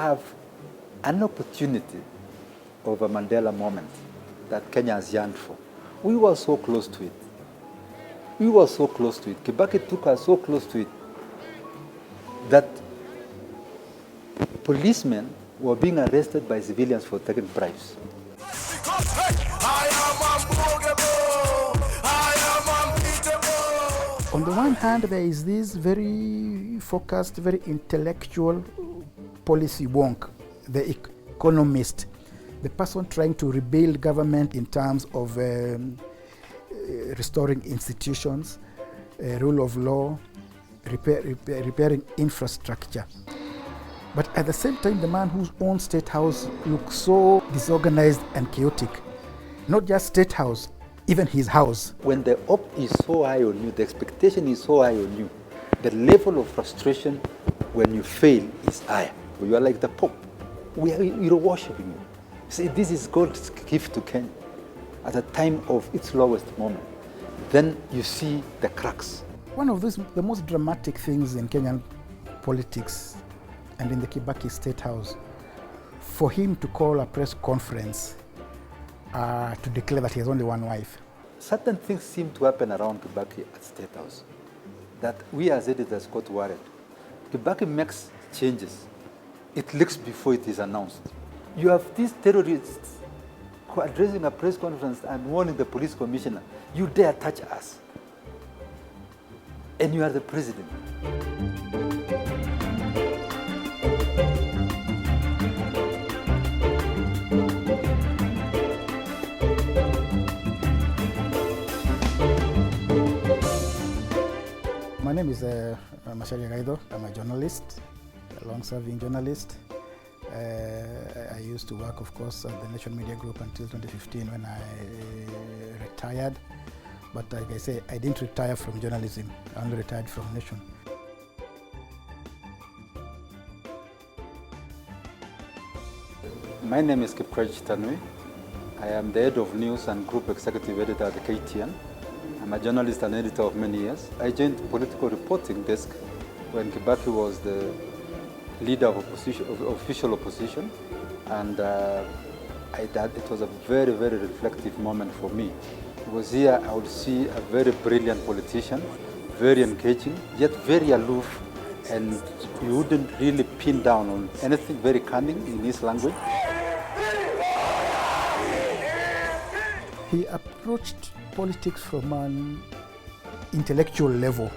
have an opportunity of a Mandela moment that Kenya has yearned for. We were so close to it. We were so close to it. Kibaki took us so close to it that policemen were being arrested by civilians for taking bribes. On the one hand, there is this very focused, very intellectual policy wonk, the economist, the person trying to rebuild government in terms of restoring institutions, rule of law, repairing infrastructure. But at the same time, the man whose own state house looks so disorganized and chaotic, not just state house, even his house. When the hope is so high on you, the expectation is so high on you, the level of frustration when you fail is higher. You are like the Pope. You're worshiping you. See, this is God's gift to Kenya at a time of its lowest moment. Then you see the cracks. One of the most dramatic things in Kenyan politics and in the Kibaki State House, for him to call a press conference to declare that he has only one wife. Certain things seem to happen around Kibaki at State House that we as editors got worried. Kibaki makes changes. It leaks before it is announced. You have these terrorists addressing a press conference and warning the police commissioner, you dare touch us. And you are the president. My name is Mashari Gaido. I'm a journalist, a long-serving journalist. I used to work, of course, at the Nation Media Group until 2015 when I retired. But like I say, I didn't retire from journalism. I only retired from Nation. My name is Kipkrej Tanui. I am the head of news and group executive editor at the KTN. I'm a journalist and editor of many years. I joined the political reporting desk when Kibaki was the leader of official opposition, and it was a very, very reflective moment for me. Because here I would see a very brilliant politician, very engaging, yet very aloof, and you wouldn't really pin down on anything, very cunning in his language. He approached politics from an intellectual level.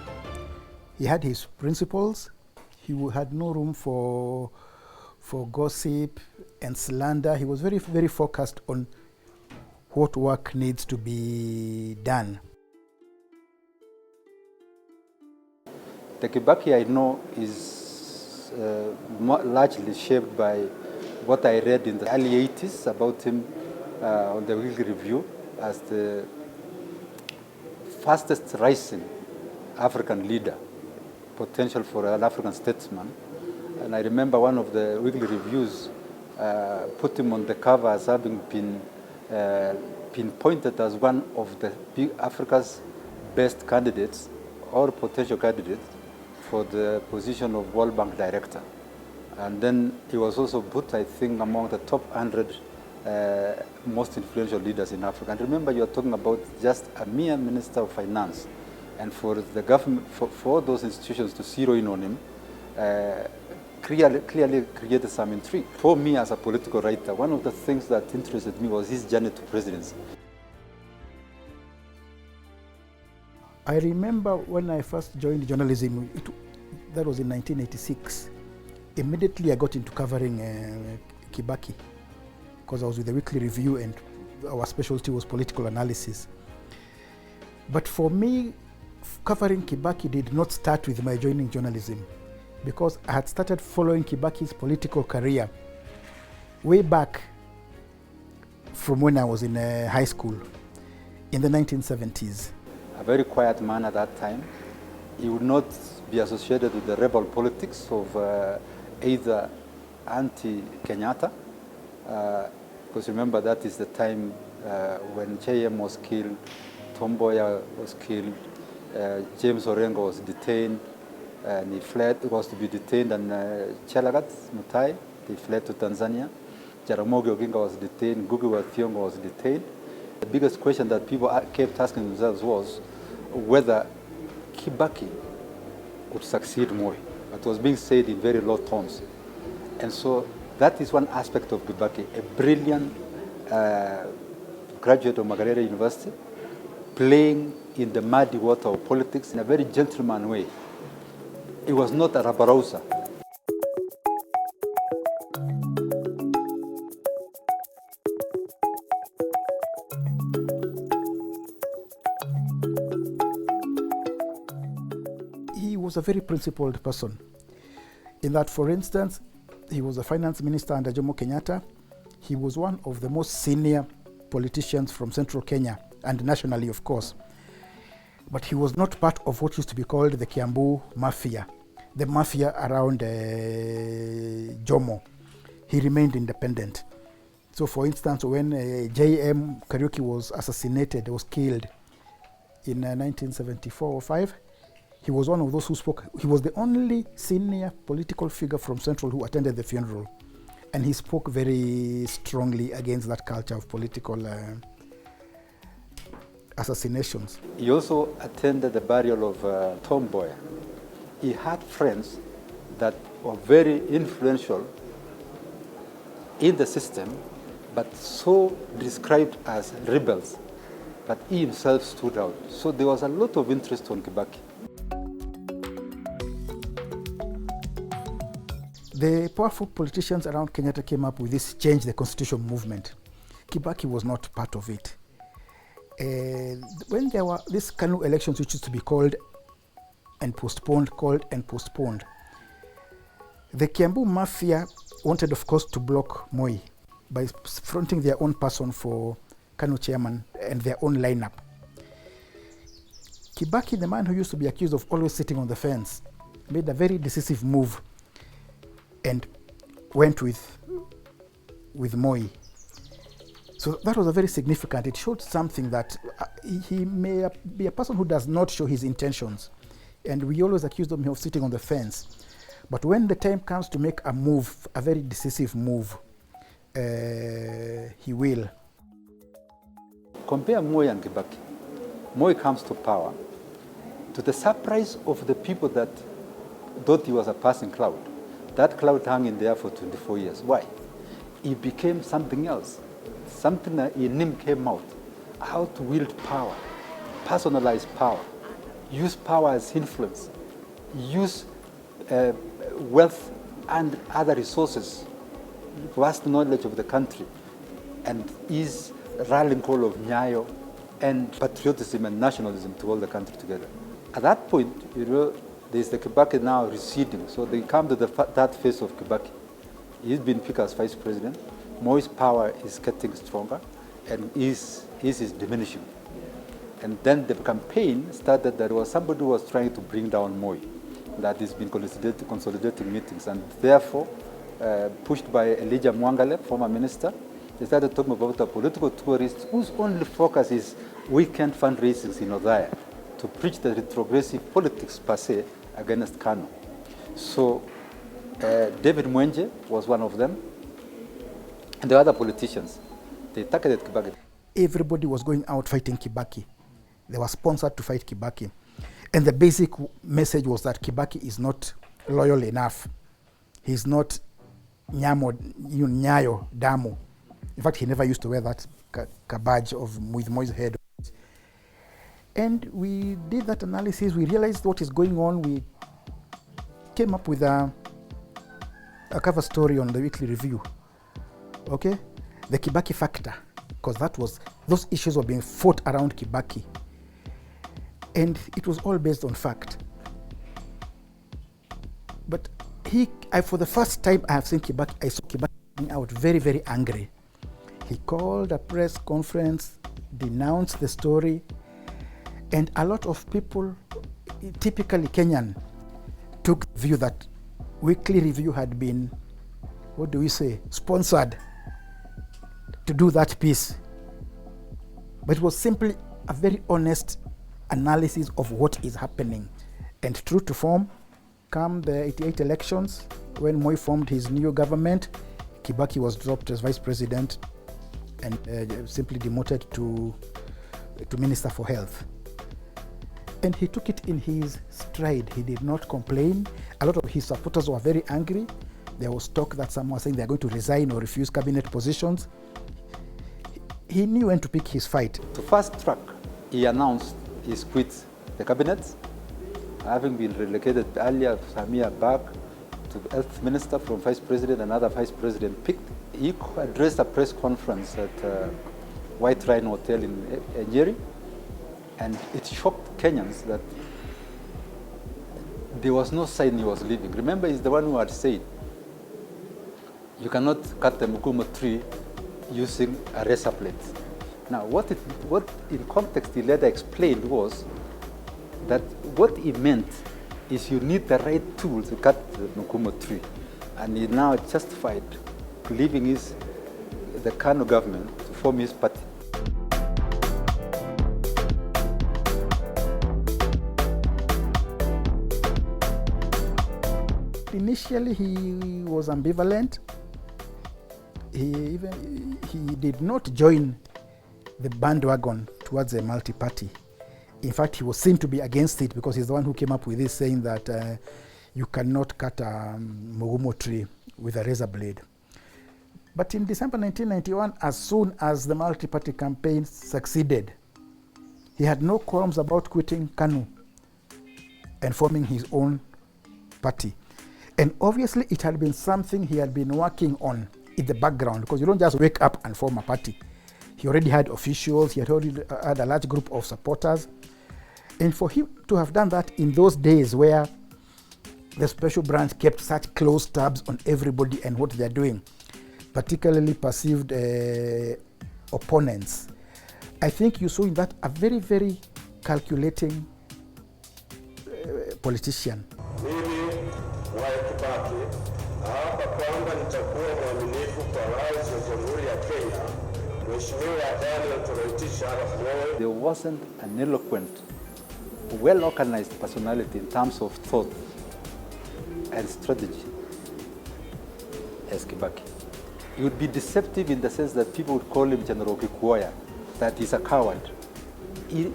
He had his principles. He had no room for gossip and slander. He was very, very focused on what work needs to be done. The Kibaki I know is largely shaped by what I read in the early 80s about him on the Weekly Review as the fastest rising African leader, potential for an African statesman. And I remember one of the Weekly Reviews put him on the cover as having been pinpointed as one of the Africa's best candidates or potential candidates for the position of World Bank director. And then he was also put, I think, among the top 100 most influential leaders in Africa. And remember, you are talking about just a mere minister of finance. And for the government, for those institutions to zero in on him, clearly created some intrigue. For me as a political writer, one of the things that interested me was his journey to presidency. I remember when I first joined journalism, that was in 1986. Immediately I got into covering Kibaki because I was with the Weekly Review and our specialty was political analysis. But for me, covering Kibaki did not start with my joining journalism, because I had started following Kibaki's political career way back from when I was in high school in the 1970s. A very quiet man at that time. He would not be associated with the rebel politics of either anti-Kenyatta, because remember that is the time when JM was killed, Tom Mboya was killed, James Orengo was detained, and he fled, was to be detained, and Chelagat Mutai They fled to Tanzania. Jaramogi Oginga was detained. Ngugi wa Thiong'o was detained. The biggest question that people kept asking themselves was whether Kibaki would succeed Moi. It was being said in very low tones. And so that is one aspect of Kibaki, a brilliant graduate of Makerere University, playing in the muddy water of politics in a very gentleman way. It was not a rabarosa. He was a very principled person. In that, for instance, he was a finance minister under Jomo Kenyatta. He was one of the most senior politicians from central Kenya, and nationally, of course. But he was not part of what used to be called the Kiambu Mafia, the mafia around Jomo. He remained independent. So, for instance, when J.M. Kariuki was assassinated, was killed in 1974 or 5, he was one of those who spoke. He was the only senior political figure from Central who attended the funeral. And he spoke very strongly against that culture of political assassinations. He also attended the burial of Tom Mboya. He had friends that were very influential in the system, but so described as rebels. But he himself stood out. So there was a lot of interest on Kibaki. The powerful politicians around Kenyatta came up with this change the constitution movement. Kibaki was not part of it. When there were these KANU elections, which used to be called and postponed, the Kiambu Mafia wanted, of course, to block Moi by fronting their own person for KANU chairman and their own lineup. Kibaki, the man who used to be accused of always sitting on the fence, made a very decisive move and went with Moi. So that was a very significant. It showed something that he may be a person who does not show his intentions. And we always accuse him of sitting on the fence. But when the time comes to make a move, a very decisive move, he will. Compare Moi and Kibaki. Moi comes to power to the surprise of the people that thought he was a passing cloud. That cloud hung in the air for 24 years. Why? He became something else. Something that in him came out. How to wield power, personalize power, use power as influence, use wealth and other resources, vast knowledge of the country, and his rallying call of Nyayo and patriotism and nationalism to hold the country together. At that point, there's the Kibaki now receding. So they come to the third phase of Kibaki. He's been picked as vice president. Moi's power is getting stronger and his is diminishing. And then the campaign started. There was somebody who was trying to bring down Moi, that has been consolidating meetings. And therefore, pushed by Elijah Mwangale, former minister, they started talking about a political tourist whose only focus is weekend fundraisings in Othaya, to preach the retrogressive politics per se against KANU. So David Mwenje was one of them, and the other politicians, they targeted Kibaki. Everybody was going out fighting Kibaki. They were sponsored to fight Kibaki. And the basic message was that Kibaki is not loyal enough. He's not Nyayo Damu. In fact, he never used to wear that badge with Moi's head. And we did that analysis. We realized what is going on. We came up with a cover story on the Weekly Review. Okay? The Kibaki factor. Because those issues were being fought around Kibaki. And it was all based on fact. But for the first time I saw Kibaki coming out very, very angry. He called a press conference, denounced the story, and a lot of people, typically Kenyan, took the view that Weekly Review had been, sponsored to do that piece. But it was simply a very honest analysis of what is happening. And true to form, come the 88 elections, When Moi formed his new government, Kibaki was dropped as vice president and simply demoted to Minister for Health. And he took it in his stride. He did not complain. A lot of his supporters were very angry. There was talk that some were saying they're going to resign or refuse cabinet positions. He knew when to pick his fight. To fast track, he announced he quit the cabinet, having been relocated earlier some years back to health minister from vice president, another vice president picked. He addressed a press conference at White Rhino Hotel in Njeri, and it shocked Kenyans that there was no sign he was leaving. Remember, he's the one who had said, you cannot cut the Mugumo tree using a razor blade. Now, what in context he later explained was that what he meant is you need the right tool to cut the Mugumo tree. And he now justified leaving the Kano government to form his party. Initially, he was ambivalent. He did not join the bandwagon towards a multi-party. In fact, he was seen to be against it because he's the one who came up with this, saying that you cannot cut a Mugumo tree with a razor blade. But in December 1991, as soon as the multi-party campaign succeeded, he had no qualms about quitting KANU and forming his own party. And obviously, it had been something he had been working on in the background, because you don't just wake up and form a party. He already had officials, he had already had a large group of supporters. And for him to have done that in those days where the special branch kept such close tabs on everybody and what they're doing, particularly perceived opponents, I think you saw in that a very, very calculating politician. Mimi Mwai Kibaki naapa kwamba nitakuwa mwaminifu kwa rais wa Jamhuri ya Kenya, Mheshimiwa Daniel Toroitich Arap Moi. There wasn't an eloquent, well-organized personality in terms of thought and strategy as Kibaki. He would be deceptive in the sense that people would call him General Kikuoya, that he's a coward. He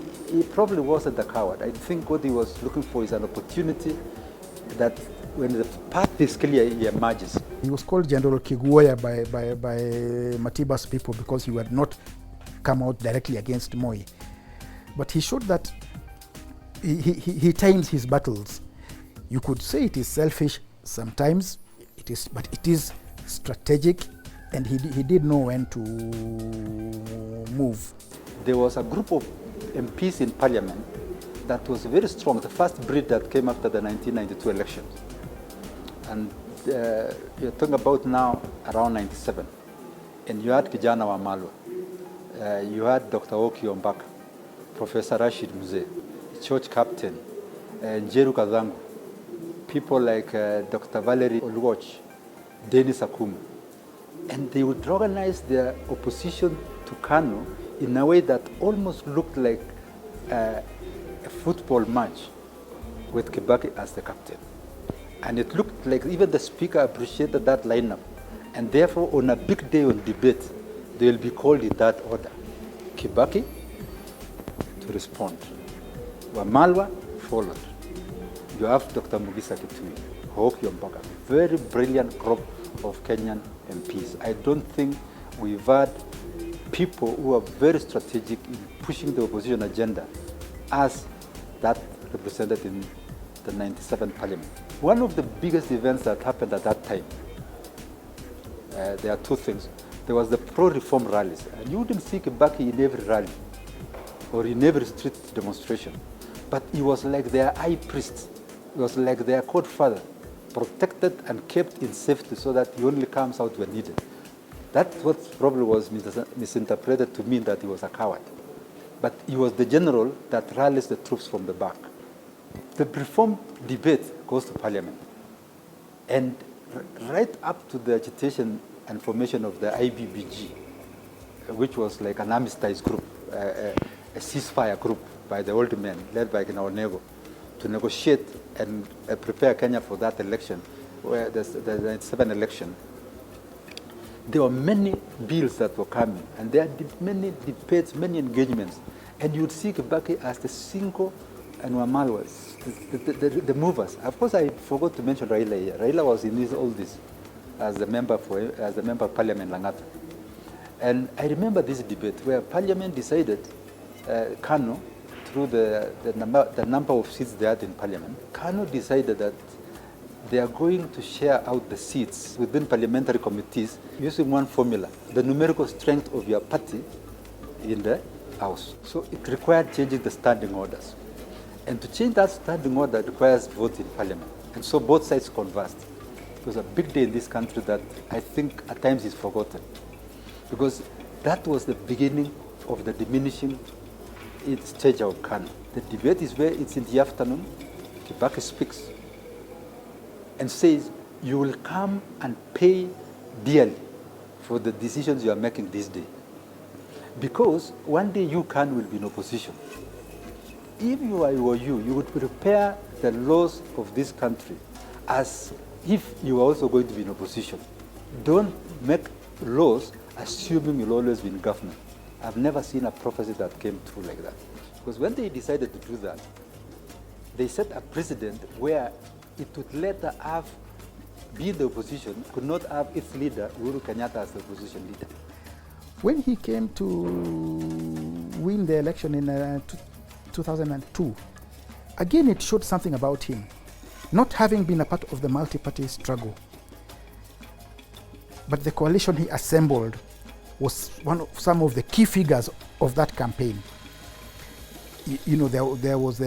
probably wasn't a coward. I think what he was looking for is an opportunity that when the path is clear, he emerges. He was called General Kiguoya by Matiba's people because he had not come out directly against Moi. But he showed that he times his battles. You could say it is selfish sometimes, but it is strategic, and he did know when to move. There was a group of MPs in parliament that was very strong, the first breed that came after the 1992 elections. And you're talking about now around 97. And you had Kijana wa Malwa, you had Dr. Oki Ombaka, Professor Rashid Mzee, Church Captain, Njeru Kazangu, people like Dr. Valerie Oluoch, Dennis Akumu. And they would organize their opposition to KANU in a way that almost looked like a football match with Kibaki as the captain. And it looked like even the speaker appreciated that lineup. And therefore, on a big day on debate, they will be called in that order. Kibaki to respond. Wamalwa followed. You have Dr. Mugisa Kitui, Hoki Ombaka, very brilliant group of Kenyan MPs. I don't think we've had people who are very strategic in pushing the opposition agenda as that represented in the 97 parliament. One of the biggest events that happened at that time, there are two things. There was the pro-reform rallies, and you wouldn't see Kibaki in every rally or in every street demonstration, but he was like their high priest. He was like their godfather, protected and kept in safety so that he only comes out when needed. That's what probably was misinterpreted to mean that he was a coward. But he was the general that rallies the troops from the back. The reform debate goes to parliament. And right up to the agitation and formation of the IBBG, which was like an armistice group, a ceasefire group by the old men led by Onego, to negotiate and prepare Kenya for that election, where the 97 election, there were many bills that were coming, and there are many debates, many engagements, and you would see Kibaki as the single and Wamala was the movers. Of course, I forgot to mention Raila here. Raila was in all this as the member of Parliament Langata, and I remember this debate where Parliament decided, Kano, through the number of seats they had in Parliament, Kano decided that they are going to share out the seats within parliamentary committees using one formula, the numerical strength of your party in the House. So it required changing the standing orders. And to change that standing order requires vote in Parliament. And so both sides conversed. It was a big day in this country that I think at times is forgotten. Because that was the beginning of the diminishing stage of Kano. The debate is where it's in the afternoon, Kibaki speaks and says, you will come and pay dearly for the decisions you are making this day. Because one day you will be in opposition. If you were you would prepare the laws of this country as if you were also going to be in opposition. Don't make laws assuming you'll always be in government. I've never seen a prophecy that came true like that. Because when they decided to do that, they set a precedent where it would later be the opposition, could not have its leader, Uhuru Kenyatta, as the opposition leader. When he came to win the election in 2002, again it showed something about him. Not having been a part of the multi-party struggle, but the coalition he assembled was some of the key figures of that campaign. You know, there was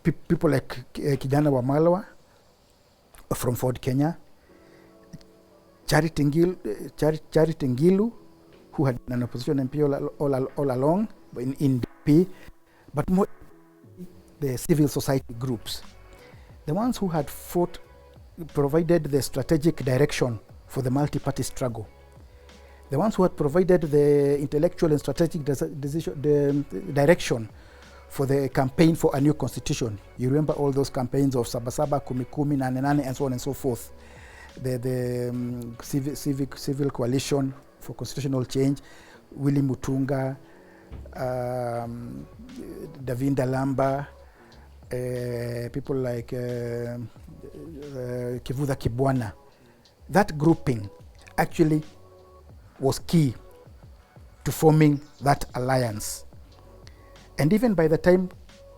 people like Kijana Wamalwa from Ford, Kenya, Charity Ngilu, who had been an opposition MP all along in DP, but more the civil society groups, the ones who had provided the strategic direction for the multi-party struggle, the ones who had provided the intellectual and strategic direction for the campaign for a new constitution. You remember all those campaigns of Sabasaba, Kumikumi, Nane Nane, and so on and so forth. The civil coalition for constitutional change, Willy Mutunga, Davinda Lamba, people like Kivuda Kibwana. That grouping actually was key to forming that alliance. And even by the time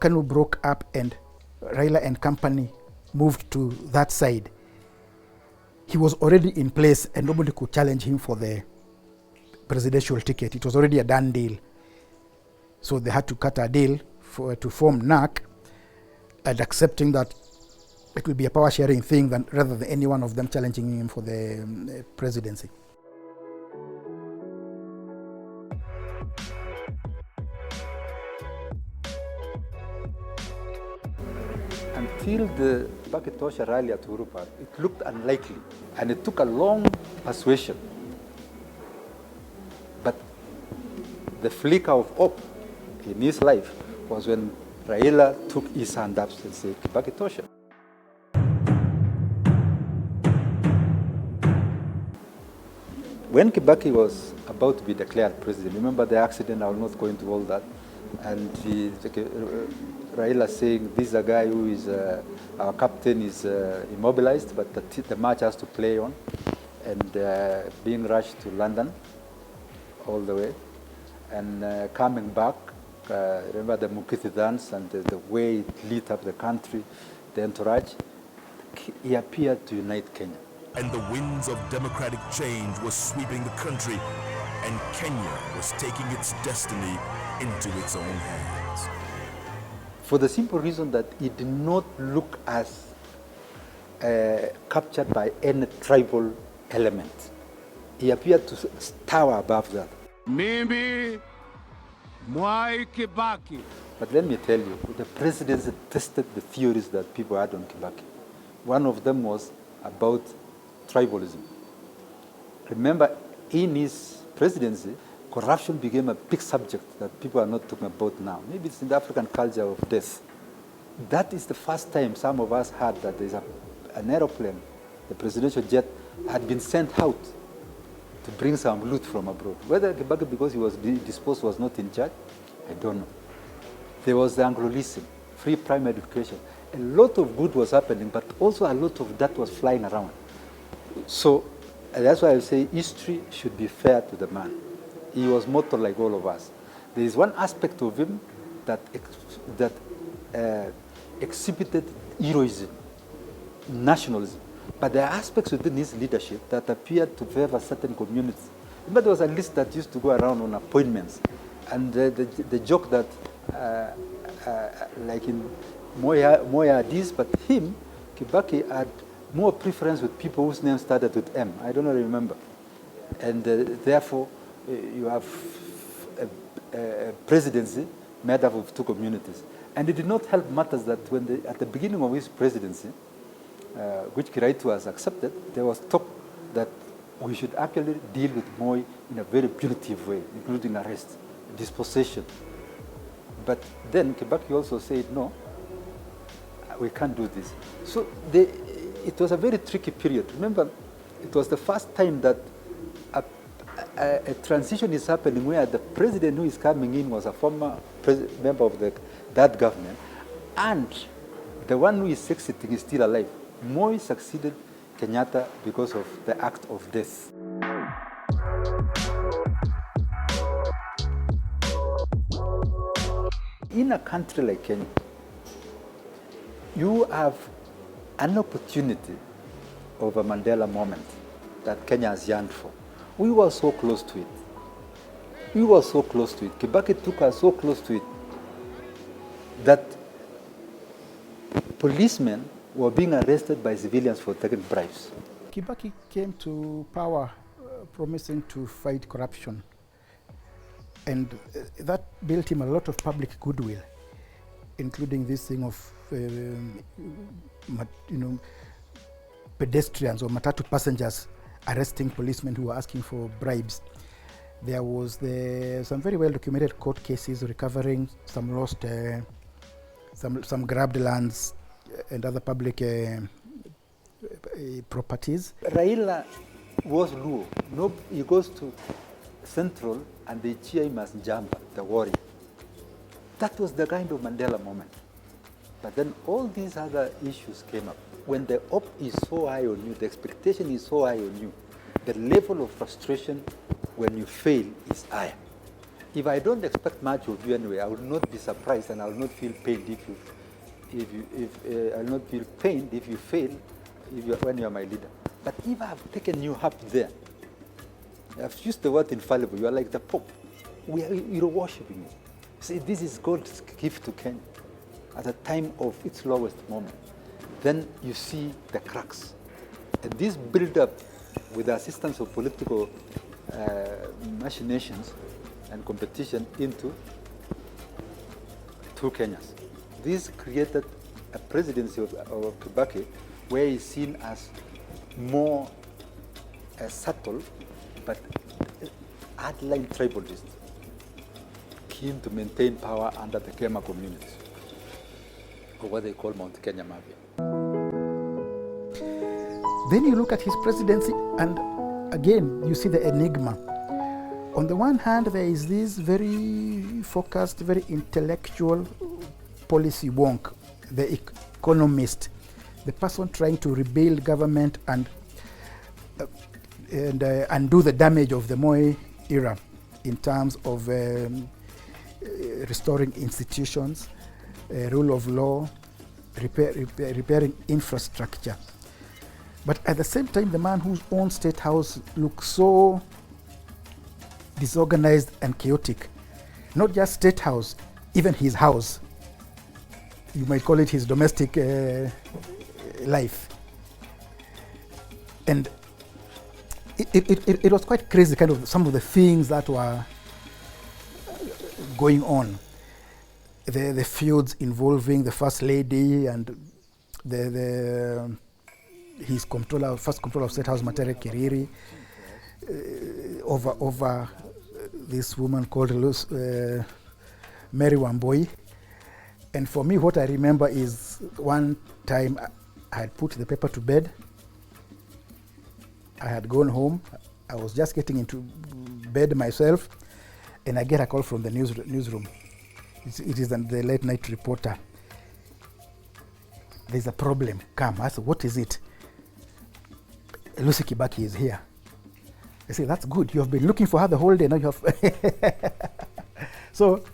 KANU broke up and Raila and company moved to that side, he was already in place and nobody could challenge him for the presidential ticket. It was already a done deal. So they had to cut a deal to form NAC, and accepting that it will be a power sharing thing rather than any one of them challenging him for the presidency. Until the Bakitosha rally at Uhuru Park, it looked unlikely, and it took a long persuasion. But the flicker of hope in his life was when Raila took his hand up and said, Bakitosha. When Kibaki was about to be declared president, remember the accident, I will not go into all that, and Raila saying, this is a guy who is, our captain is immobilized, but the match has to play on, and being rushed to London all the way, and coming back, remember the Mukithi dance and the way it lit up the country, the entourage, he appeared to unite Kenya. And the winds of democratic change were sweeping the country, and Kenya was taking its destiny into its own hands. For the simple reason that it did not look as captured by any tribal element. He appeared to tower above that. Mimi Mwai Kibaki. But let me tell you, the presidency tested the theories that people had on Kibaki. One of them was about tribalism. Remember, in his presidency, corruption became a big subject that people are not talking about now. Maybe it's in the African culture of death. That is the first time some of us heard that there's an aeroplane, the presidential jet, had been sent out to bring some loot from abroad. Whether Kibaki, because he was disposed, was not in charge, I don't know. There was the Anglo-leasing, free primary education. A lot of good was happening, but also a lot of that was flying around. So that's why I say history should be fair to the man. He was mortal like all of us. There is one aspect of him that exhibited heroism, nationalism. But there are aspects within his leadership that appeared to favor certain communities. But there was a list that used to go around on appointments. And the joke that, like in Moya this, but him, Kibaki, had more preference with people whose names started with M. I don't remember. And therefore, you have a presidency made up of two communities. And it did not help matters that when at the beginning of his presidency, which Kiraitu has accepted, there was talk that we should actually deal with Moi in a very punitive way, including arrest, dispossession. But then Kibaki also said, no, we can't do this. So it was a very tricky period. Remember, it was the first time that a transition is happening where the president who is coming in was a former member of that government, and the one who is exiting is still alive. Moi succeeded Kenyatta because of the act of death. In a country like Kenya, you have an opportunity of a Mandela moment that Kenya has yearned for. We were so close to it. We were so close to it. Kibaki took us so close to it that policemen were being arrested by civilians for taking bribes. Kibaki came to power promising to fight corruption. And that built him a lot of public goodwill, including this thing of pedestrians or matatu passengers arresting policemen who were asking for bribes. There was some very well documented court cases recovering some lost, some grabbed lands and other public properties. Raila was Luo. No, he goes to Central and they cheer him as Njamba, the warrior. That was the kind of Mandela moment. But then all these other issues came up. When the hope is so high on you, the expectation is so high on you, the level of frustration when you fail is higher. If I don't expect much of you anyway, I will not be surprised and I will not feel pained I will not feel pained if you fail when you are my leader. But if I have taken you up there, I've used the word infallible, you are like the Pope. You're worshiping me. See, this is God's gift to Kenya at the time of its lowest moment. Then you see the cracks. And this build up with the assistance of political machinations and competition into two Kenyas. This created a presidency of Kibaki where he's seen as more subtle but hardline tribalist, keen to maintain power under the Kema communities, or what they call Mount Kenya Mafia. Then you look at his presidency and again you see the enigma. On the one hand, there is this very focused, very intellectual policy wonk, the economist, the person trying to rebuild government and undo the damage of the Moi era in terms of restoring institutions, rule of law, repairing infrastructure. But at the same time, the man whose own state house looks so disorganized and chaotic, not just state house, even his house, you might call it his domestic life. And it was quite crazy, kind of some of the things that were going on. The feuds involving the First Lady and his first controller of State House, Matere Kiriri, over this woman called Mary Wamboi. And for me, what I remember is one time I had put the paper to bed. I had gone home. I was just getting into bed myself, and I get a call from the newsroom. It is the late night reporter. There's a problem. Come. I said, what is it? Lucy Kibaki is here. I say, that's good. You have been looking for her the whole day. Now you have. So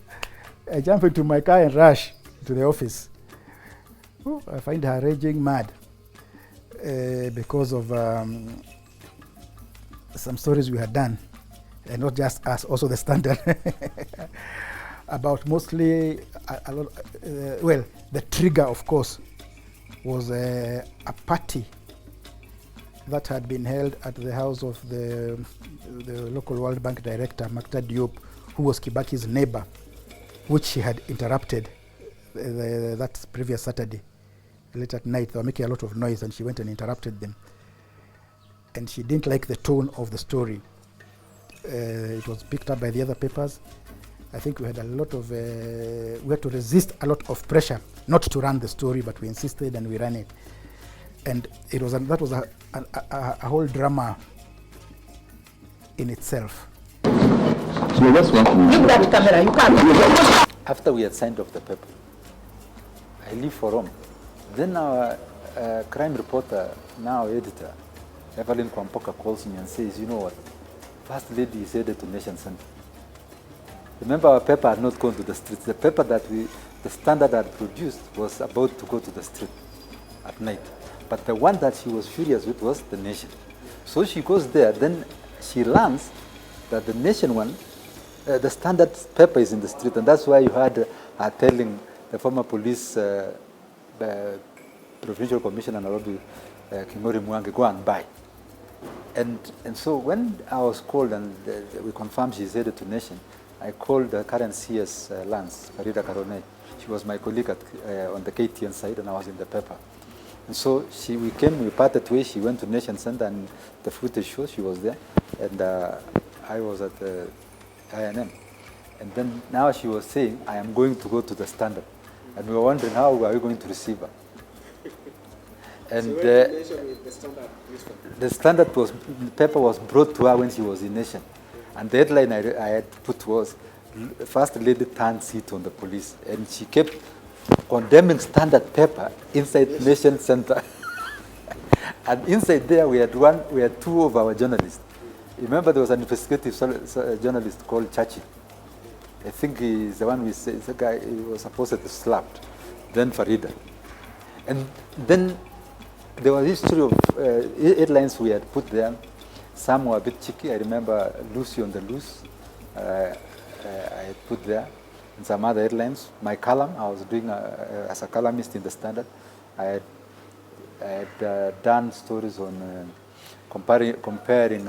I jump into my car and rush to the office. I find her raging mad because of some stories we had done, and not just us, also the Standard, about mostly a lot. Well, the trigger, of course, was a party that had been held at the house of the local World Bank director, Makta Diop, who was Kibaki's neighbor, which she had interrupted that previous Saturday. Late at night, they were making a lot of noise, and she went and interrupted them. And she didn't like the tone of the story. It was picked up by the other papers. I think we had a lot of, we had to resist a lot of pressure not to run the story, but we insisted and we ran it. And it was that was a whole drama in itself. After we had signed off the paper, I leave for Rome. Then our crime reporter, now editor, Evelyn Kwampoka, calls me and says, you know what, First Lady is headed to Nation Center. Remember, our paper had not gone to the streets. The paper that the Standard had produced was about to go to the street at night. But the one that she was furious with was the Nation. So she goes there, then she learns that the Nation one, the Standard paper is in the street, and that's why you had her telling the former police provincial commissioner Nairobi, Kingori Mwangi, go and buy. And so when I was called and we confirmed she's headed to Nation, I called the current CS Lance, Farida Karone. She was my colleague on the KTN side, and I was in the paper. And so we parted ways. She went to Nation Center, and the footage shows she was there, and I was at the INM. And then now she was saying, I am going to go to the Standard. And we were wondering, how are we going to receive her? And so when Nation with the Standard newspaper? The paper was brought to her when she was in Nation. And the headline I had put was, First Lady turned seat on the police. And she kept condemning Standard paper inside Nation Center. And inside there, we had two of our journalists. Remember, there was an investigative journalist called Chachi. I think he's the one we say, the guy who was supposedly slapped. Then Farida. And then there was a history of headlines we had put there. Some were a bit cheeky. I remember Lucy on the Loose. I had put there. And some other headlines. My column, I was doing as a columnist in the Standard. I had done stories on comparing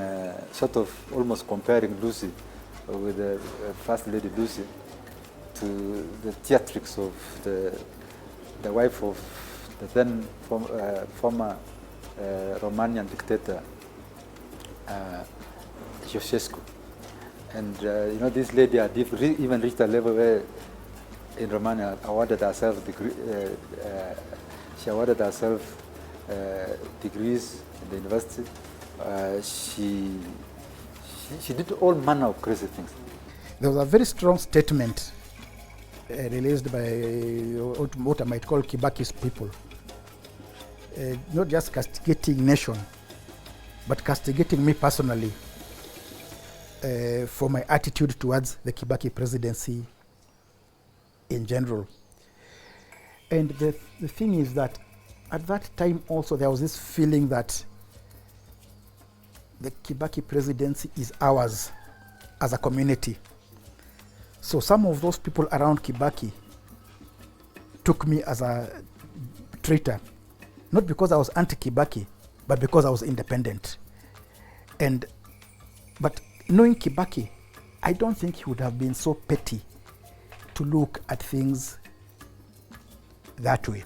sort of almost comparing Lucy with the First Lady Lucy to the theatrics of the wife of the then former Romanian dictator Ceausescu. And you know, this lady had even reached a level where in Romania awarded herself she awarded herself degrees in the university. She did all manner of crazy things. There was a very strong statement released by what I might call Kibaki's people. Not just castigating Nation, but castigating me personally for my attitude towards the Kibaki presidency in general. And the thing is that at that time also there was this feeling that the Kibaki presidency is ours as a community. So some of those people around Kibaki took me as a traitor, not because I was anti-Kibaki, but because I was independent. But knowing Kibaki, I don't think he would have been so petty to look at things that way.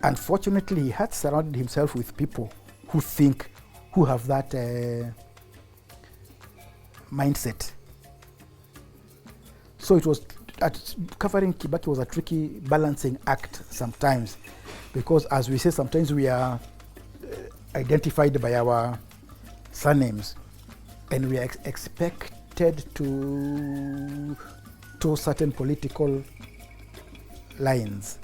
Unfortunately, he had surrounded himself with people who have that mindset. So it was, covering Kibaki was a tricky balancing act sometimes, because as we say, sometimes we are identified by our surnames, and we are expected to toe certain political lines.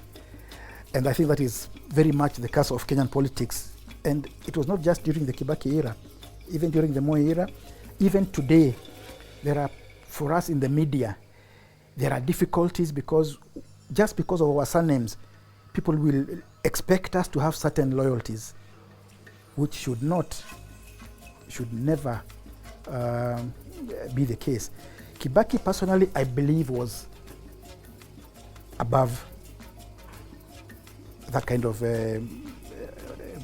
And I think that is very much the curse of Kenyan politics. And it was not just during the Kibaki era, even during the Moi era. Even today, there are, for us in the media, there are difficulties because just because of our surnames, people will expect us to have certain loyalties, which should never be the case. Kibaki personally, I believe, was above that kind of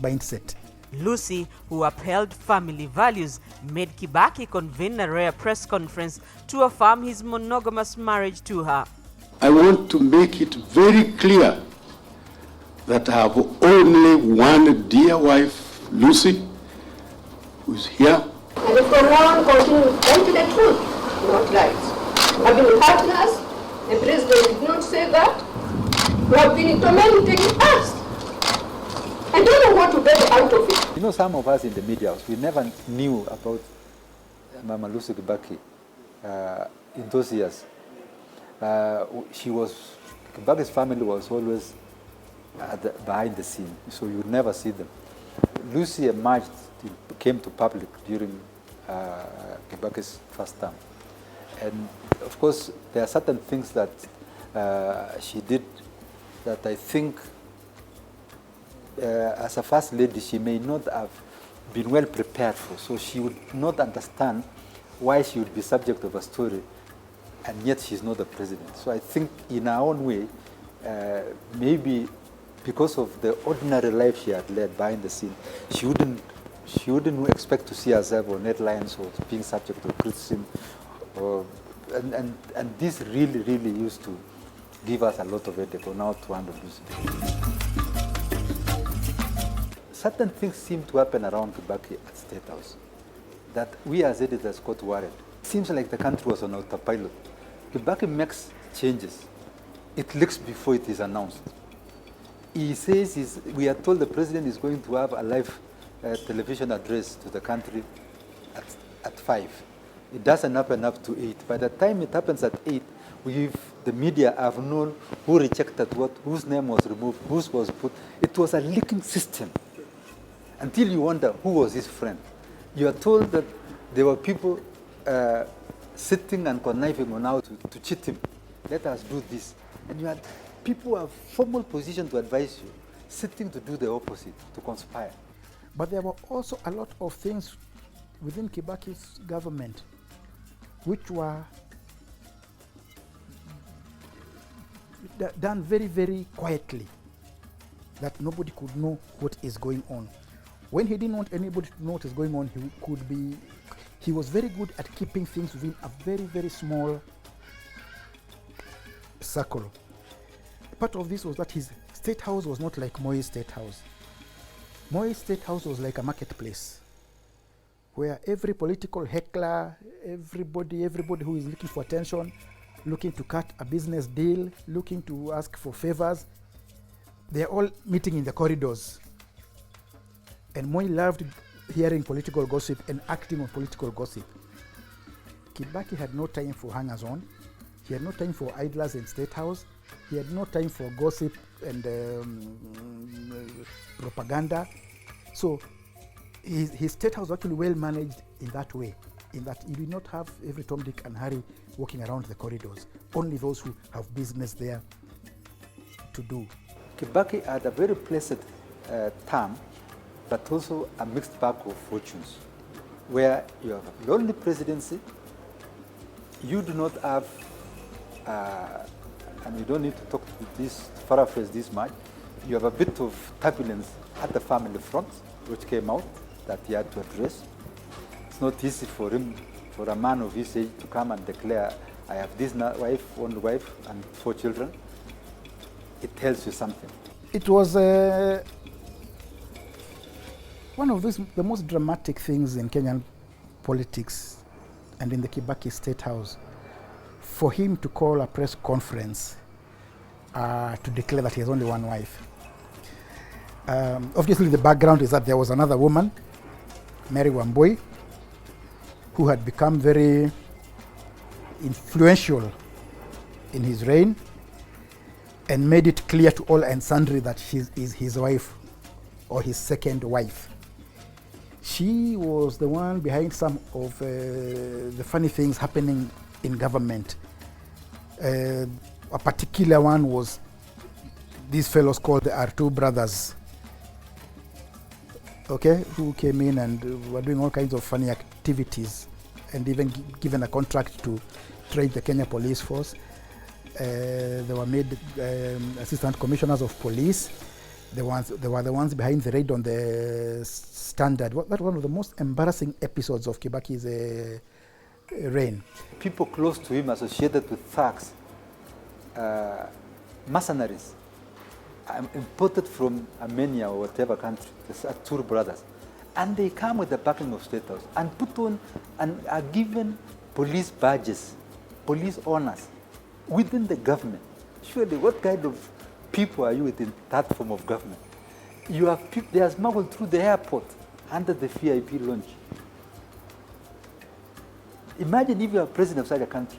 mindset. Lucy, who upheld family values, made Kibaki convene a rare press conference to affirm his monogamous marriage to her. I want to make it very clear that I have only one dear wife, Lucy, who's here. And from now on, continue to tell the truth, not lies. I've been partners, the president did not say that. You have been tormenting us. I don't know what to get out of it. You know, some of us in the media, we never knew about Mama Lucy Kibaki in those years. Kibaki's family was always behind the scene, so you would never see them. Lucy emerged, came to public during Kibaki's first term. And of course, there are certain things that she did that I think as a first lady, she may not have been well prepared for. So she would not understand why she would be subject of a story, and yet she's not the president. So I think in her own way, maybe because of the ordinary life she had led behind the scene, she wouldn't expect to see herself on headlines or being subject to criticism. And this really used to give us a lot of headache on how to handle this. Certain things seem to happen around Kibaki at State House that we as editors got worried. It seems like the country was on autopilot. Kibaki makes changes. It leaks before it is announced. He says we are told the president is going to have a live television address to the country at 5. It doesn't happen up to 8. By the time it happens at 8, the media have known who rejected what, whose name was removed, whose was put. It was a leaking system. Until you wonder who was his friend. You are told that there were people sitting and conniving on how to cheat him. Let us do this. And you had people who have formal position to advise you, sitting to do the opposite, to conspire. But there were also a lot of things within Kibaki's government which were done very, very quietly, that nobody could know what is going on. When he didn't want anybody to know what is going on, he was very good at keeping things within a very, very small circle. Part of this was that his state house was not like Moi's state house. Moi's state house was like a marketplace where every political heckler, everybody who is looking for attention, looking to cut a business deal, looking to ask for favors, they're all meeting in the corridors. And Moi loved hearing political gossip and acting on political gossip. Kibaki had no time for hangers-on. He had no time for idlers in State House. He had no time for gossip and propaganda. So his State House was actually well managed in that way, in that you did not have every Tom, Dick and Harry walking around the corridors. Only those who have business there to do. Kibaki had a very pleasant term, but also a mixed bag of fortunes, where you have a lonely presidency, you do not have, and we don't need to talk this, paraphrase this much, you have a bit of turbulence at the family front, which came out that he had to address. It's not easy for him, for a man of his age, to come and declare, I have this one wife and 4 children. It tells you something. It was one of the most dramatic things in Kenyan politics and in the Kibaki State House, for him to call a press conference to declare that he has only one wife. Obviously, the background is that there was another woman, Mary Wambui, who had become very influential in his reign and made it clear to all and sundry that she is his wife or his second wife. She was the one behind some of the funny things happening in government. A particular one was these fellows called the Artur brothers, okay, who came in and were doing all kinds of funny activities and even given a contract to train the Kenya police force. They were made assistant commissioners of police. They were the ones behind the raid on the Standard. That was one of the most embarrassing episodes of Kibaki's reign. People close to him associated with thugs, mercenaries, imported from Armenia or whatever country, the Artur brothers. And they come with the backing of State House and put on and are given police badges, police honors within the government. Surely, what kind of people are you within that form of government? You have people, they are smuggled through the airport under the VIP lounge. Imagine if you are president of such a country.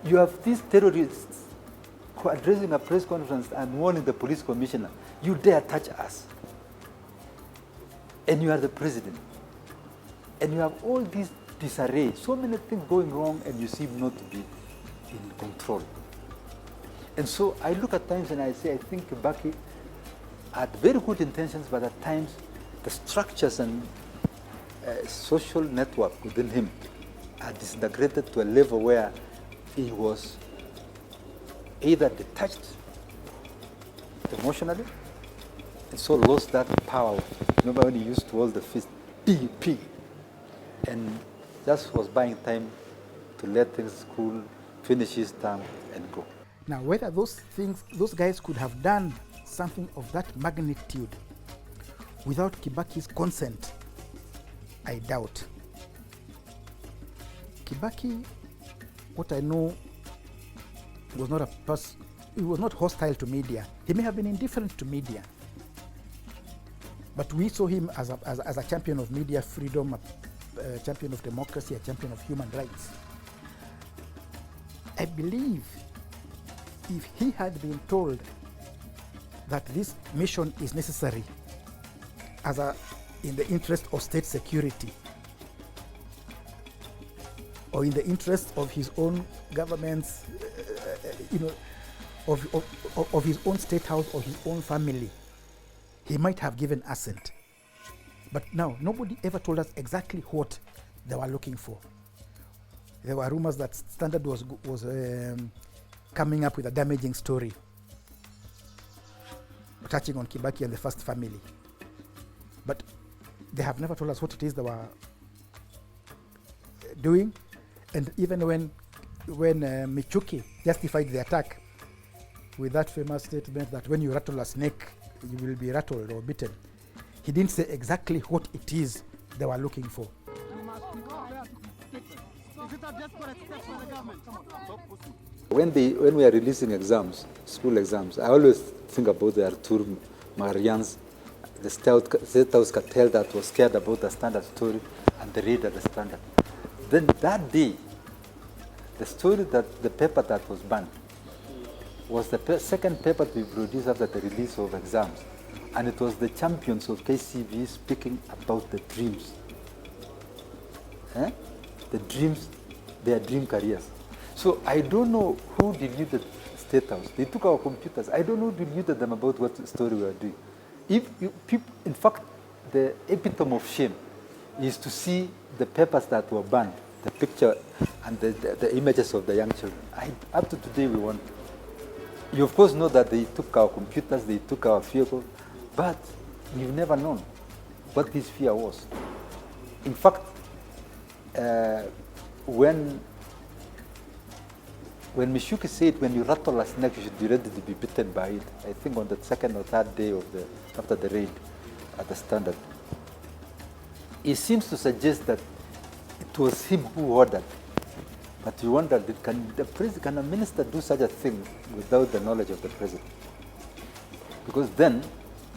You have these terrorists addressing a press conference and warning the police commissioner, you dare touch us. And you are the president. And you have all this disarray, so many things going wrong, and you seem not to be in control. And so I look at times and I say, I think Kibaki had very good intentions, but at times the structures and social network within him are disintegrated to a level where he was either detached emotionally and so lost that power. Remember when he used to hold the fist, DP, and just was buying time to let things cool, finish his term and go. Now, whether those guys could have done something of that magnitude without Kibaki's consent, I doubt. Kibaki, what I know, was not a person, he was not hostile to media. He may have been indifferent to media, but we saw him as a champion of media freedom, a champion of democracy, a champion of human rights. I believe if he had been told that this mission is necessary in the interest of state security or in the interest of his own government's, of his own state house or his own family, he might have given assent. But now, nobody ever told us exactly what they were looking for. There were rumors that Standard was coming up with a damaging story touching on Kibaki and the first family. But they have never told us what it is they were doing. And even when Michuki justified the attack with that famous statement that when you rattle a snake, you will be rattled or bitten, he didn't say exactly what it is they were looking for. When we are releasing exams, school exams, I always think about the Artur Marians, the State House cartel that was scared about the Standard story and the raid at the Standard. Then that day, the story that the paper that was banned was the second paper to be produced after the release of exams. And it was the champions of KCB speaking about the dreams. The dreams, their dream careers. So I don't know who deluded State House. They took our computers. I don't know who deluded them about what story we are doing. In fact, the epitome of shame is to see the papers that were banned, the picture and the images of the young children. Up to today, we want. You of course know that they took our computers, they took our vehicles, but we've never known what this fear was. In fact, when Michuki said, when you rattle a snake, you should be ready to be bitten by it, I think on the second or third day after the raid at the Standard, it seems to suggest that it was him who ordered. But you wonder, can a minister do such a thing without the knowledge of the president? Because then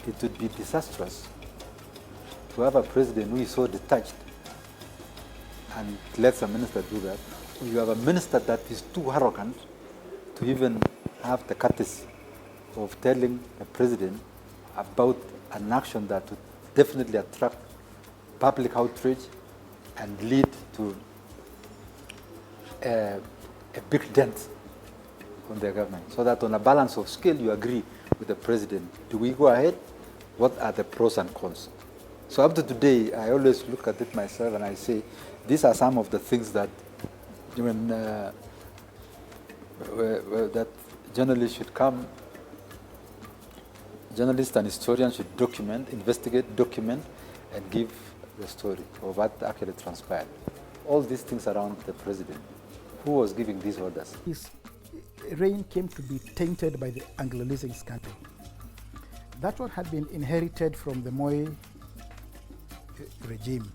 it would be disastrous to have a president who is so detached and lets a minister do that. You have a minister that is too arrogant to even have the courtesy of telling the president about an action that would definitely attract public outrage and lead to a big dent on the government. So that on a balance of scale, you agree with the president. Do we go ahead? What are the pros and cons? So up to today, I always look at it myself and I say, these are some of the things that when that journalists should come, journalists and historians should document, investigate, document, and give the story of what actually transpired. All these things around the president. Who was giving these orders? His reign came to be tainted by the Anglo-leasing scandal. That one had been inherited from the Mwai regime.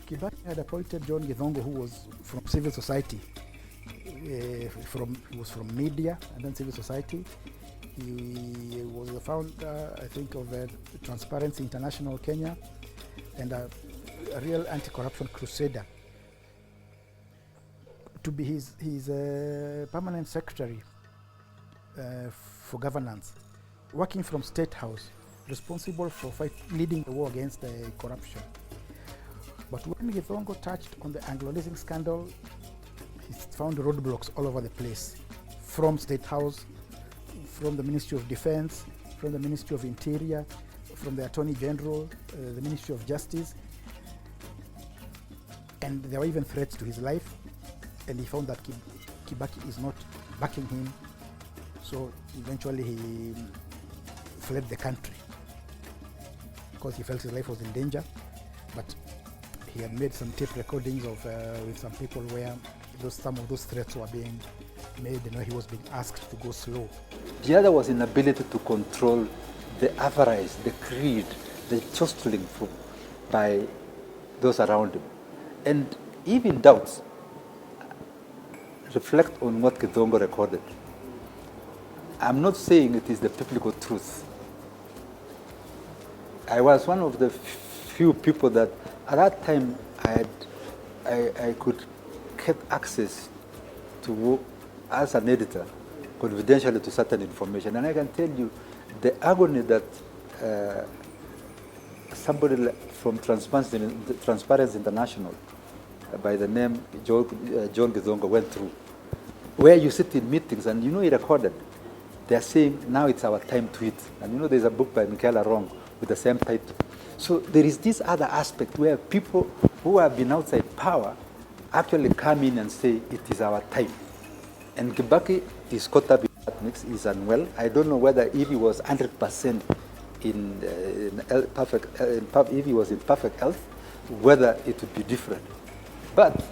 Kibaki had appointed John Githongo, who was from civil society. He was from media and then civil society. He was the founder, I think, of Transparency International Kenya and a real anti-corruption crusader, to be his permanent secretary for governance, working from State House, responsible for leading the war against corruption. But when Githongo touched on the Anglo-leasing scandal, he found roadblocks all over the place, from State House, from the Ministry of Defense, from the Ministry of Interior, from the Attorney General, the Ministry of Justice, and there were even threats to his life. And he found that Kibaki is not backing him, so eventually he fled the country because he felt his life was in danger. But he had made some tape recordings of with some people where some of those threats were being made, and he was being asked to go slow. The other was inability to control the avarice, the greed, the jostling by those around him. And even doubts, reflect on what Githongo recorded. I'm not saying it is the biblical truth. I was one of the few people that at that time I could get access to, as an editor, confidentially to certain information. And I can tell you the agony that somebody from Transparency International by the name John Githongo went through, where you sit in meetings and he recorded. They're saying, now it's our time to eat. And there's a book by Michaela Rong with the same title. So there is this other aspect where people who have been outside power actually come in and say, it is our time. And Kibaki is caught up in that mix, is unwell. I don't know whether if he was 100% if he was in perfect health, whether it would be different. But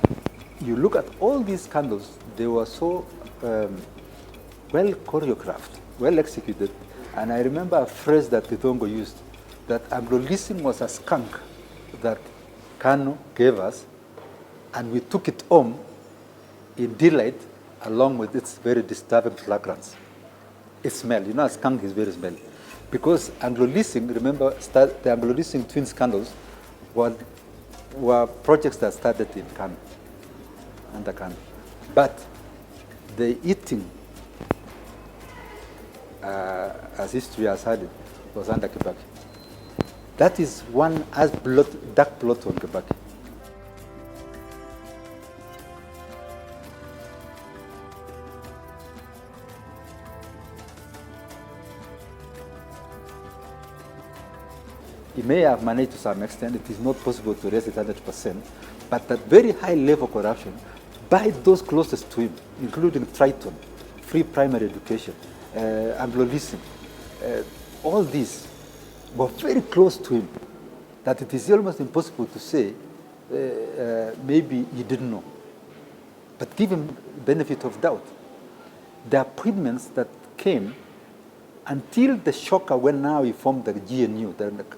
you look at all these scandals, they were so well choreographed, well executed. And I remember a phrase that Githongo used, that Anglo-leasing was a skunk that Kanu gave us, and we took it home in delight along with its very disturbing fragrance. Its smell, a skunk is very smelly. Because Anglo-leasing, remember, the Anglo-leasing twin scandals were projects that started in Kanu, under Kanu. But the eating, as history has had it, was under Kibaki. That is one dark blot on Kibaki. He may have managed to some extent. It is not possible to raise it 100%. But that very high level corruption by those closest to him, including Triton, free primary education, Anglo-leasing, all these were very close to him, that it is almost impossible to say maybe he didn't know. But give him benefit of doubt. The appointments that came until the shocker when now he formed the GNU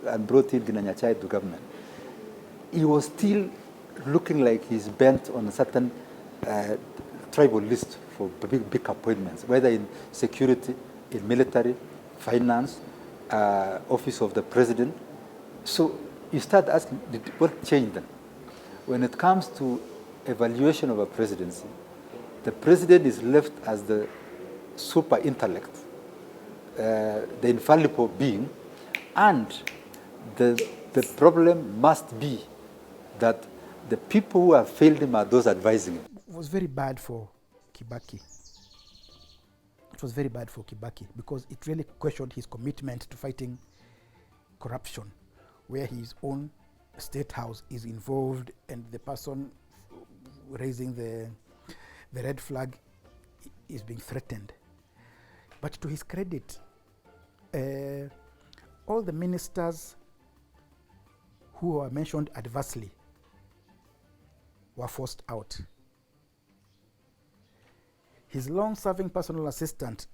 and brought in Ginanyachai to government, he was still looking like he's bent on a certain tribal list for big appointments, whether in security, in military, finance, office of the president. So you start asking, what changed then? When it comes to evaluation of a presidency, the president is left as the super intellect, the infallible being, and the problem must be that the people who have failed him are those advising him. It was very bad for Kibaki. It was very bad for Kibaki because it really questioned his commitment to fighting corruption, where his own state house is involved and the person raising the red flag is being threatened. But to his credit, all the ministers who were mentioned adversely were forced out. His long-serving personal assistant,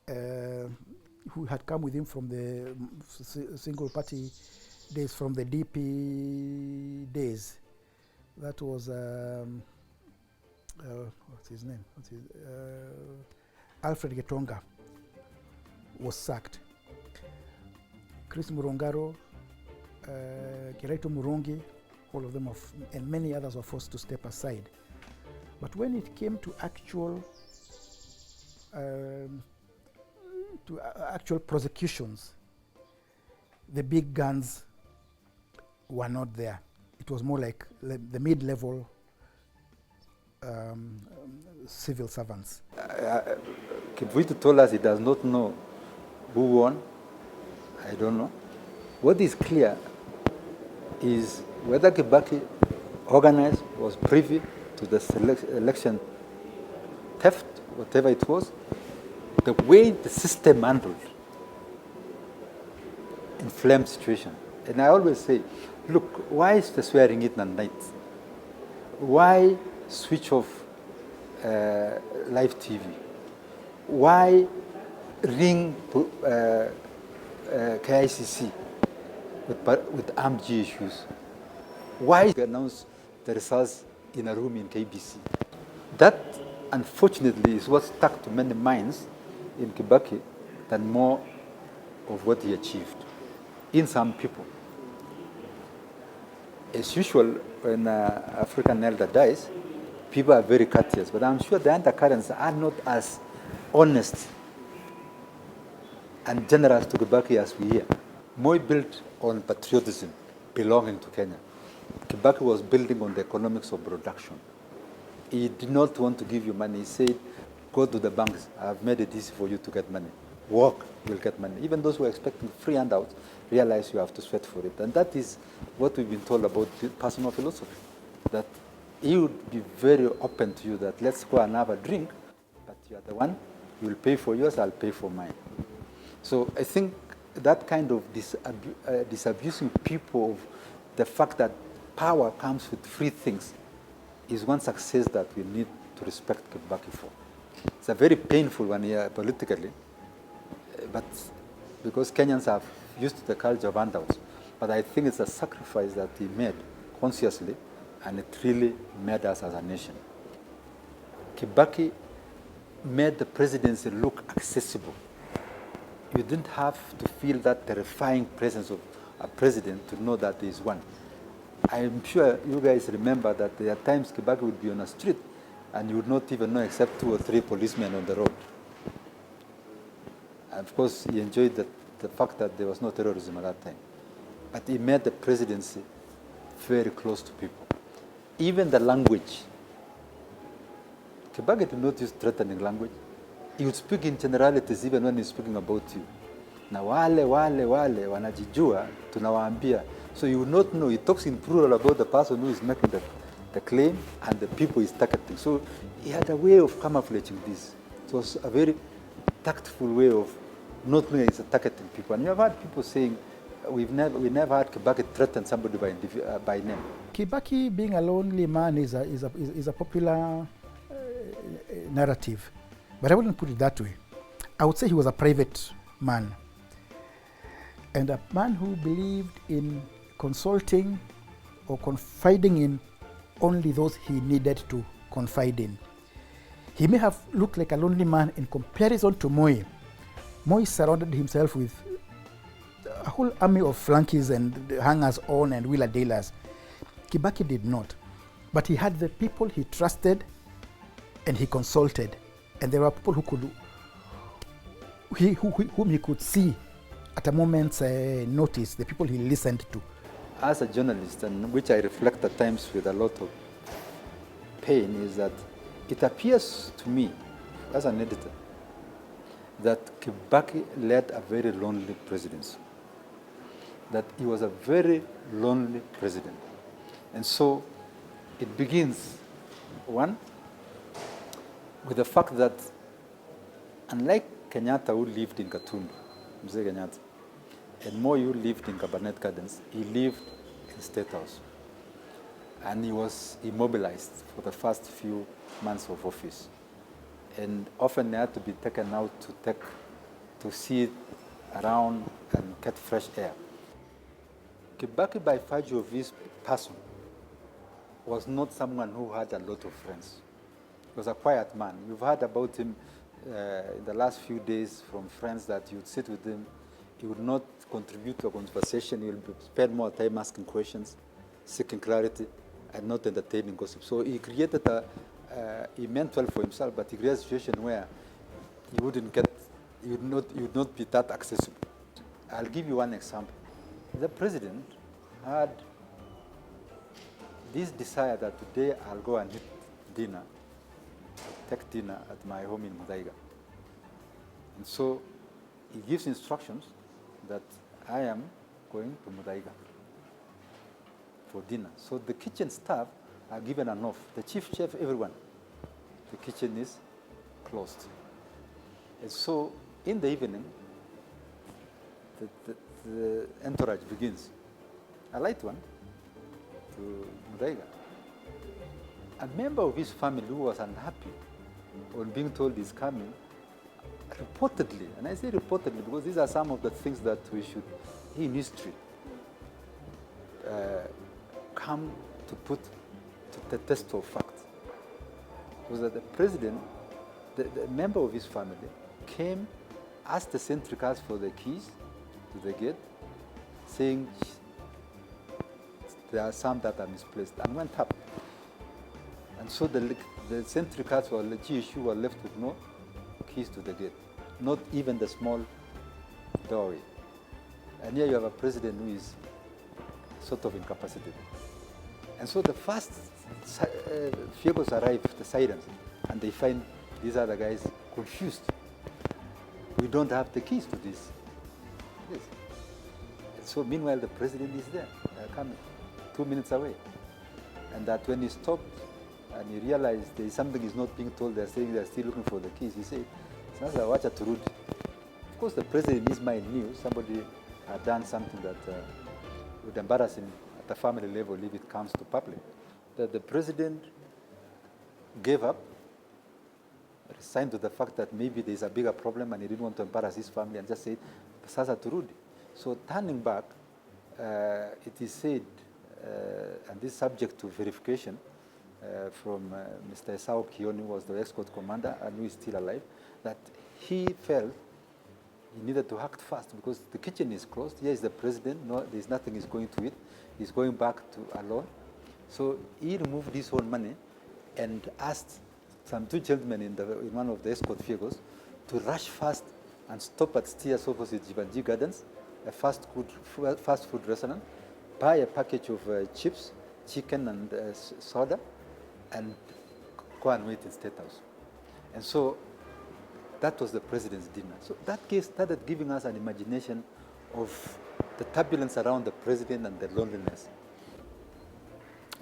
who had come with him from the single party days, from the DP days, that was, what's his name? Alfred Getonga, was sacked. Chris Murongaro, Kiraito Murungi, all of them, and many others were forced to step aside. But when it came to actual prosecutions, the big guns were not there. It was more like the mid-level civil servants. Kibaki told us he does not know who won. I don't know. What is clear is whether Kibaki organized, was privy to the election theft, whatever it was, the way the system handled inflamed situation. And I always say, look, why is the swearing in at night? Why switch off live TV? Why ring KICC with armed G issues? Why announce the results in a room in KBC? That, unfortunately, is what stuck to many minds in Kibaki than more of what he achieved in some people. As usual, when an African elder dies, people are very courteous, but I'm sure the undercurrents are not as honest and generous to Kibaki as we hear. Moi built on patriotism, belonging to Kenya. Kibaki was building on the economics of production. He did not want to give you money. He said, go to the banks. I've made it easy for you to get money. Work, you'll get money. Even those who are expecting free handouts realize you have to sweat for it. And that is what we've been told about personal philosophy, that he would be very open to you that let's go and have a drink, but you are the one, you will pay for yours, I'll pay for mine. So I think that kind of disabusing people of the fact that power comes with free things is one success that we need to respect Kibaki for. It's a very painful one here politically, but because Kenyans are used to the culture of handouts. But I think it's a sacrifice that he made consciously, and it really made us as a nation. Kibaki made the presidency look accessible. You didn't have to feel that terrifying presence of a president to know that there is one. I'm sure you guys remember that there are times Kibaki would be on a street and you would not even know except 2 or 3 policemen on the road. And of course, he enjoyed the fact that there was no terrorism at that time. But he made the presidency very close to people. Even the language. Kibaki did not use threatening language. He would speak in generalities even when he's speaking about you. Na wale wanajijua tunawaambia. So you would not know. He talks in plural about the person who is making the claim and the people he's targeting. So he had a way of camouflaging this. It was a very tactful way of not knowing he's targeting people. And you have had people saying, we never had Kibaki threaten somebody by name. Kibaki being a lonely man is a popular narrative, but I wouldn't put it that way. I would say he was a private man, and a man who believed in consulting or confiding in only those he needed to confide in. He may have looked like a lonely man in comparison to Moi. Moi surrounded himself with a whole army of flunkies and hangers on and wheeler dealers. Kibaki did not. But he had the people he trusted and he consulted. And there were people whom he could see at a moment's notice, the people he listened to. As a journalist, and which I reflect at times with a lot of pain, is that it appears to me, as an editor, that Kibaki led a very lonely presidency. That he was a very lonely president. And so it begins, one, with the fact that unlike Kenyatta, who lived in Gatundu, Mzee Kenyatta, and Moi, who lived in Cabernet Gardens, he lived in State House. And he was immobilized for the first few months of office. And often he had to be taken out to see around and get fresh air. Kibaki, by virtue of his person, was not someone who had a lot of friends. He was a quiet man. You've heard about him in the last few days from friends that you'd sit with him. He would not contribute to a conversation. He would spend more time asking questions, seeking clarity, and not entertaining gossip. So he created he meant well for himself, but he created a situation where he would not be that accessible. I'll give you one example. The president had this desire that today I'll go and eat dinner, take dinner at my home in Muthaiga. And so he gives instructions that I am going to Muthaiga for dinner. So the kitchen staff are given an off. The chief chef, everyone. The kitchen is closed. And so in the evening, the entourage begins. A light one to Muthaiga. A member of his family who was unhappy on being told he's coming, reportedly, and I say reportedly because these are some of the things that we should, in history, come to put to the test of fact. Was that the president, the member of his family, came, asked the sentry guards for the keys to the gate, saying there are some that are misplaced, and went up. And so the sentry guards were left with no keys to the gate, not even the small doorway. And here you have a president who is sort of incapacitated. And so the first vehicles arrive, the sirens, and they find these other guys confused. We don't have the keys to this. Yes. And so meanwhile, the president is there, coming, 2 minutes away. And that when he stopped and he realized something is not being told, they're saying they're still looking for the keys, he said, "Sasa wacha turudi." Of course, the president in his mind knew somebody had done something that would embarrass him at the family level if it comes to public. That the president gave up, resigned to the fact that maybe there's a bigger problem and he didn't want to embarrass his family, and just said, "Sasa turudi." So turning back, it is said, and this is subject to verification from Mr. Esau Kioni, who was the escort commander and who is still alive, that he felt he needed to act fast because the kitchen is closed. Here is the president. No, there's nothing he's going to eat. He's going back to alone. So he removed his own money and asked some two gentlemen in one of the escort vehicles to rush fast and stop at Steers opposite Jibanji Gardens, a fast food restaurant, buy a package of chips, chicken and soda, and go and wait in State House. And so that was the president's dinner. So that case started giving us an imagination of the turbulence around the president and the loneliness.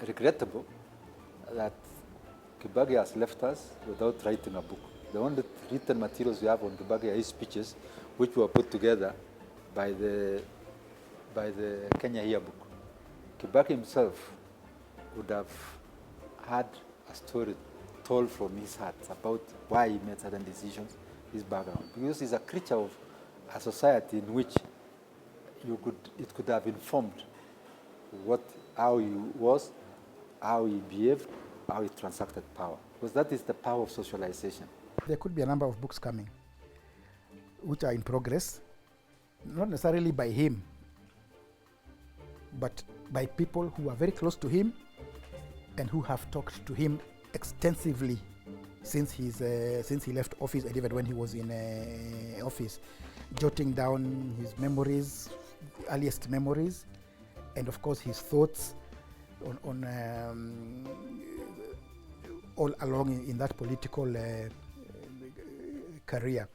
Regrettable that Kibaki has left us without writing a book. The only written materials we have on Kibaki are his speeches, which were put together by the Kenya Yearbook. Kibaki himself would have had a story told from his heart about why he made certain decisions, his background. Because he's a creature of a society in which it could have informed how he was, how he behaved, how he transacted power. Because that is the power of socialization. There could be a number of books coming, which are in progress, not necessarily by him, but by people who are very close to him and who have talked to him extensively since he left office and even when he was in office, jotting down his memories, earliest memories, and of course his thoughts on all along in that political career.